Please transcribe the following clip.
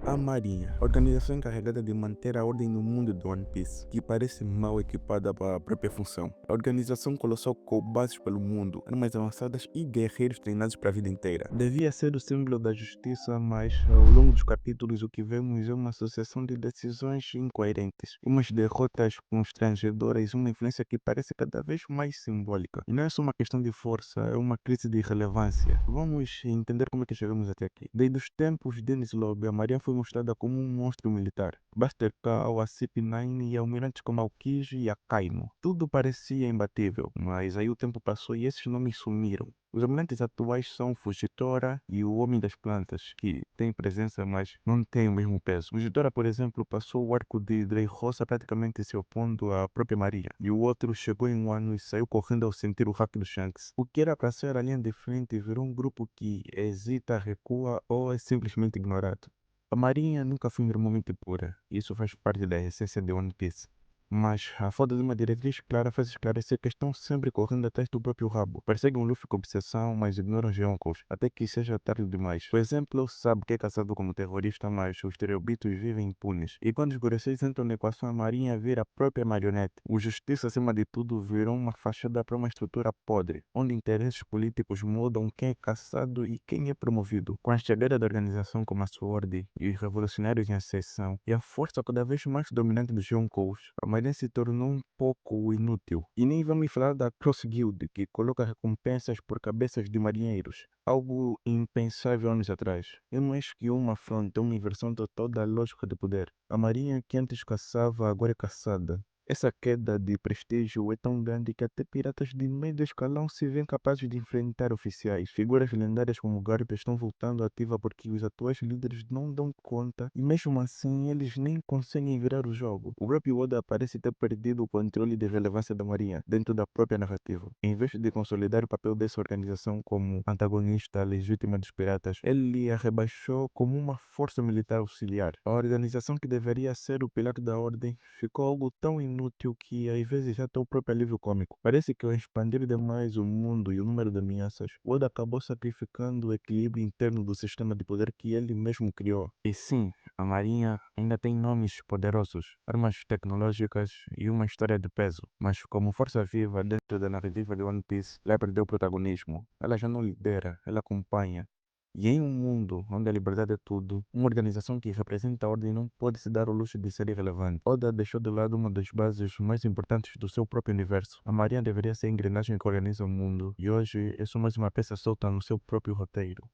A Marinha, organização encarregada de manter a ordem no mundo do One Piece, que parece mal equipada para a própria função. A organização colocou bases pelo mundo, armas avançadas e guerreiros treinados para a vida inteira. Devia ser o símbolo da justiça, mas ao longo dos capítulos o que vemos é uma sucessão de decisões incoerentes, umas derrotas constrangedoras, uma influência que parece cada vez mais simbólica. E não é só uma questão de força, é uma crise de relevância. Vamos entender como é que chegamos até aqui. Desde os tempos de Enies Lobby, a Marinha foi mostrada como um monstro militar. Buster Call, a CP9 e almirantes como Aokiji e Akainu. Tudo parecia imbatível, mas aí o tempo passou e esses nomes sumiram. Os almirantes atuais são Fujitora e o Homem das Plantas, que têm presença, mas não têm o mesmo peso. Fujitora, por exemplo, passou o arco de Dreyhosa praticamente se opondo à própria Marinha, e o outro chegou em um ano e saiu correndo ao sentir o hack do Shanks. O que era para ser a linha de frente virou um grupo que hesita, recua ou é simplesmente ignorado. A Marinha nunca foi normalmente pura, e isso faz parte da essência de One Piece. Mas a falta de uma diretriz clara faz esclarecer que estão sempre correndo atrás do próprio rabo. Perseguem o Luffy com obsessão, mas ignoram os Yonkous, até que seja tarde demais. Por exemplo, sabe que é caçado como terrorista, mas os estereótipos vivem impunes. E quando os Gorosei entram na equação, a Marinha vira a própria marionete. O Justiça, acima de tudo, virou uma fachada para uma estrutura podre, onde interesses políticos mudam quem é caçado e quem é promovido. Com a chegada da organização como a SWORD e os revolucionários em ascensão, e a força cada vez mais dominante dos Yonkous, a Marinha se tornou um pouco inútil. E nem vamos falar da Cross Guild, que coloca recompensas por cabeças de marinheiros. Algo impensável anos atrás. É mais que uma afronta, uma inversão total da lógica de poder. A Marinha que antes caçava, agora é caçada. Essa queda de prestígio é tão grande que até piratas de médio escalão se veem capazes de enfrentar oficiais. Figuras lendárias como Garp estão voltando ativa porque os atuais líderes não dão conta e mesmo assim eles nem conseguem virar o jogo. O próprio Oda parece ter perdido o controle de relevância da Marinha dentro da própria narrativa. Em vez de consolidar o papel dessa organização como antagonista legítima dos piratas, ele a rebaixou como uma força militar auxiliar. A organização que deveria ser o pilar da ordem ficou algo tão inútil que às vezes até o próprio alívio cômico. Parece que ao expandir demais o mundo e o número de ameaças, Oda acabou sacrificando o equilíbrio interno do sistema de poder que ele mesmo criou. E sim, a Marinha ainda tem nomes poderosos, armas tecnológicas e uma história de peso, mas como força viva dentro da narrativa de One Piece, ela perdeu o protagonismo. Ela já não lidera, ela acompanha. E em um mundo onde a liberdade é tudo, uma organização que representa a ordem não pode se dar o luxo de ser irrelevante. Oda deixou de lado uma das bases mais importantes do seu próprio universo. A Marinha deveria ser a engrenagem que organiza o mundo, e hoje é só mais uma peça solta no seu próprio roteiro.